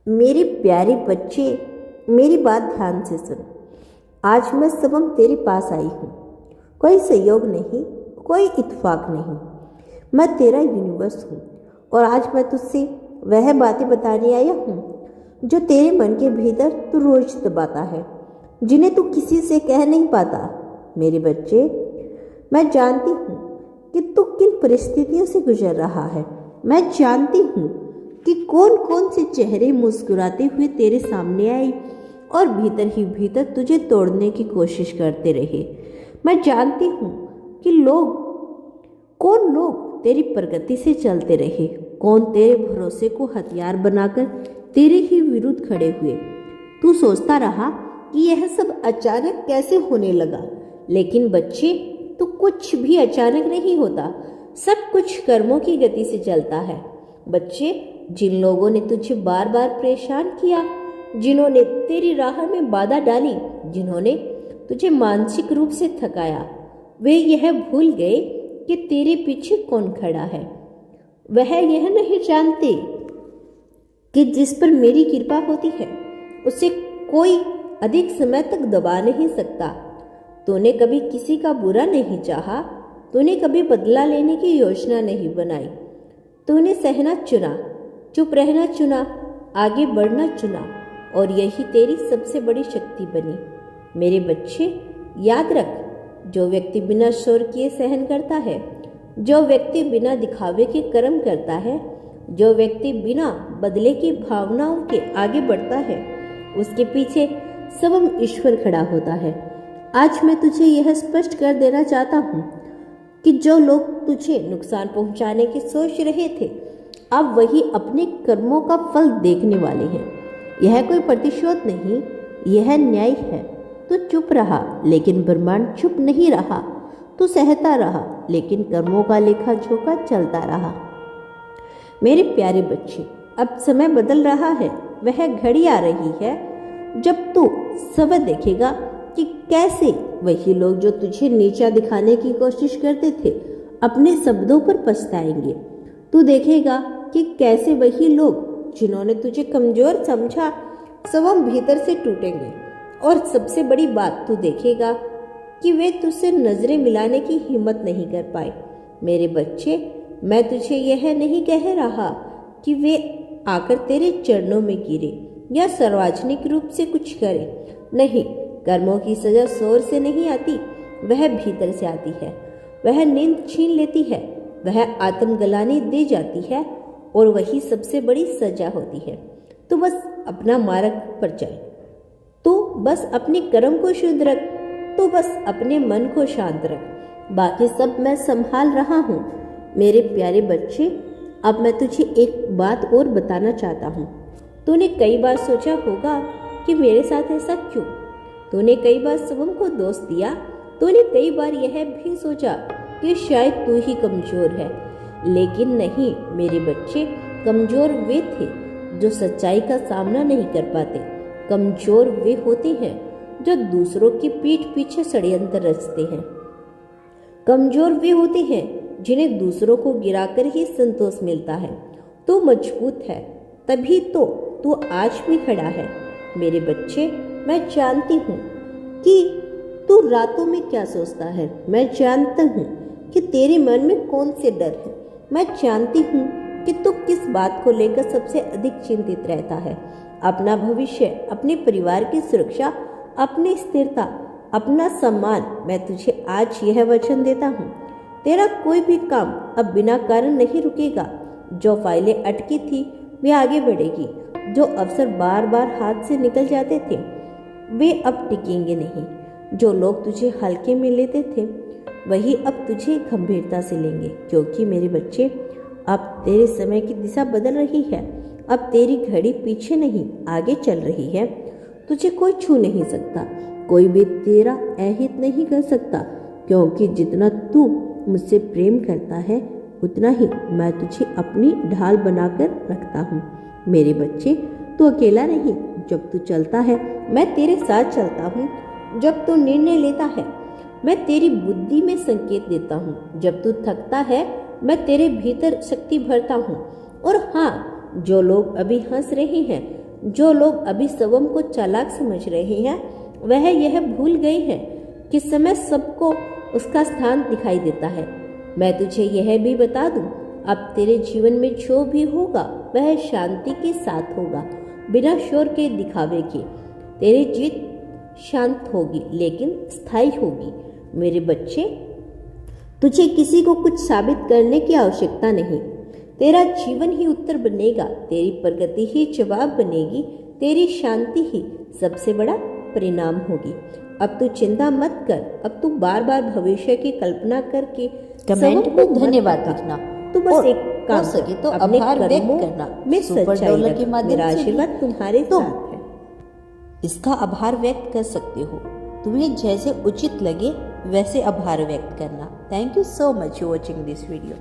मेरे प्यारे बच्चे, मेरी बात ध्यान से सुन। आज मैं सबम तेरे पास आई हूँ। कोई संयोग नहीं, कोई इत्तेफाक नहीं। मैं तेरा यूनिवर्स हूँ और आज मैं तुझसे वह बातें बताने आया हूँ जो तेरे मन के भीतर तू रोज दबाता है, जिन्हें तू किसी से कह नहीं पाता। मेरे बच्चे, मैं जानती हूँ कि तू किन परिस्थितियों से गुजर रहा है। मैं जानती हूँ कि कौन कौन से चेहरे मुस्कुराते हुए तेरे सामने आए और भीतर ही भीतर तुझे तोड़ने की कोशिश करते रहे। मैं जानती हूँ कि कौन लोग तेरी प्रगति से चलते रहे, कौन तेरे भरोसे को हथियार बनाकर तेरे ही विरुद्ध खड़े हुए। तू सोचता रहा कि यह सब अचानक कैसे होने लगा, लेकिन बच्चे, तो कुछ भी अचानक नहीं होता। सब कुछ कर्मों की गति से चलता है। बच्चे, जिन लोगों ने तुझे बार बार परेशान किया, जिन्होंने तेरी राह में बाधा डाली, जिन्होंने तुझे मानसिक रूप से थकाया, वे यह भूल गए कि तेरे पीछे कौन खड़ा है। वह यह नहीं जानते कि जिस पर मेरी कृपा होती है उसे कोई अधिक समय तक दबा नहीं सकता। तूने कभी किसी का बुरा नहीं चाहा, तूने कभी बदला लेने की योजना नहीं बनाई। तूने सहना चुना, चुप रहना चुना, आगे बढ़ना चुना और यही तेरी सबसे बड़ी शक्ति बनी। मेरे बच्चे, याद रख, जो व्यक्ति बिना शोर किए सहन करता है, जो व्यक्ति बिना दिखावे के कर्म करता है, जो व्यक्ति बिना बदले की भावनाओं के आगे बढ़ता है, उसके पीछे स्वयं ईश्वर खड़ा होता है। आज मैं तुझे यह स्पष्ट कर देना चाहता हूँ कि जो लोग तुझे नुकसान पहुंचाने की सोच रहे थे, अब वही अपने कर्मों का फल देखने वाले हैं। यह कोई प्रतिशोध नहीं, यह न्याय है। तू चुप रहा, लेकिन ब्रह्मांड चुप नहीं रहा। तू सहता रहा, लेकिन कर्मों का लेखा जोखा चलता रहा। मेरे प्यारे बच्चे, अब समय बदल रहा है। वह घड़ी आ रही है जब तू समय देखेगा कि कैसे वही लोग जो तुझे नीचा दिखाने की कोशिश करते थे, अपने शब्दों पर पछताएंगे। तू देखेगा कि कैसे वही लोग जिन्होंने तुझे कमजोर समझा, स्वयं भीतर से टूटेंगे। और सबसे बड़ी बात, तू देखेगा कि वे तुझसे नजरें मिलाने की हिम्मत नहीं कर पाए। मेरे बच्चे, मैं तुझे यह नहीं कह रहा कि वे आकर तेरे चरणों में गिरे या सार्वजनिक रूप से कुछ करें। नहीं, कर्मों की सजा शोर से नहीं आती, वह भीतर से आती है। वह नींद छीन लेती है, वह आत्मग्लानि दे जाती है और वही सबसे बड़ी सजा होती है। तो बस अपना मार्ग पर चल, तो बस अपने कर्म को शुद्ध रख, तो बस अपने मन को शांत रख। बाकी सब मैं संभाल रहा हूँ। मेरे प्यारे बच्चे, अब मैं तुझे एक बात और बताना चाहता हूँ। तूने कई बार सोचा होगा कि मेरे साथ ऐसा क्यों। तूने कई बार स्वयं को दोष दिया। तूने कई बार यह भी सोचा कि शायद तू ही कमजोर है। लेकिन नहीं मेरे बच्चे, कमजोर वे थे जो सच्चाई का सामना नहीं कर पाते। कमजोर वे होते हैं जो दूसरों की पीठ पीछे षड्यंत्र रचते हैं। कमजोर वे होते हैं जिन्हें दूसरों को गिराकर ही संतोष मिलता है। तू मजबूत है, तभी तो तू आज भी खड़ा है। मेरे बच्चे, मैं जानती हूँ कि तू रातों में क्या सोचता है। मैं जानता हूँ कि तेरे मन में कौन से डर है। मैं जानती हूँ कि तू किस बात को लेकर सबसे अधिक चिंतित रहता है। अपना भविष्य, अपने परिवार की सुरक्षा, अपनी स्थिरता, अपना सम्मान। मैं तुझे आज यह वचन देता हूँ, तेरा कोई भी काम अब बिना कारण नहीं रुकेगा। जो फाइलें अटकी थी वे आगे बढ़ेगी। जो अवसर बार बार हाथ से निकल जाते थे वे अब टिकेंगे नहीं। जो लोग तुझे हल्के में लेते थे वही अब तुझे गंभीरता से लेंगे। क्योंकि मेरे बच्चे, अब तेरे समय की दिशा बदल रही है। अब तेरी घड़ी पीछे नहीं आगे चल रही है। तुझे कोई छू नहीं सकता, कोई भी तेरा अहित नहीं कर सकता। क्योंकि जितना तू मुझसे प्रेम करता है, उतना ही मैं तुझे अपनी ढाल बनाकर रखता हूँ। मेरे बच्चे, तू अकेला नहीं। जब तू चलता है, मैं तेरे साथ चलता हूँ। जब तू निर्णय लेता है, मैं तेरी बुद्धि में संकेत देता हूँ। जब तू थकता है, मैं तेरे भीतर शक्ति भरता हूँ। और हाँ, जो लोग अभी हंस रहे हैं, जो लोग अभी स्वयं को चालाक समझ रहे हैं वह यह भूल गए हैं कि समय सबको उसका स्थान दिखाई देता है। मैं तुझे यह भी बता दूं, अब तेरे जीवन में जो भी होगा वह शांति के साथ होगा, बिना शोर के दिखावे के। तेरी जीत शांत होगी लेकिन स्थायी होगी। मेरे बच्चे, तुझे किसी को कुछ साबित करने की आवश्यकता नहीं। तेरा जीवन ही उत्तर बनेगा, तेरी प्रगति ही जवाब बनेगी, तेरी शांति ही सबसे बड़ा परिणाम होगी। अब तू चिंता मत कर, अब तू बार बार भविष्य की कल्पना करके कमेंट में धन्यवाद लिखना। तू बस एक काम हो सके तो अपने आभार व्यक्त कर्मों करना। में सुपर सच्चाई डॉलर रख। के माध्यम मेरा से भी आशीर्वाद तुम्हारे तो साथ है। इसका आभार व्यक्त कर सकते हो। तुम्हें जैसे उचित लगे वैसे आभार व्यक्त करना। Thank you so much for watching this video.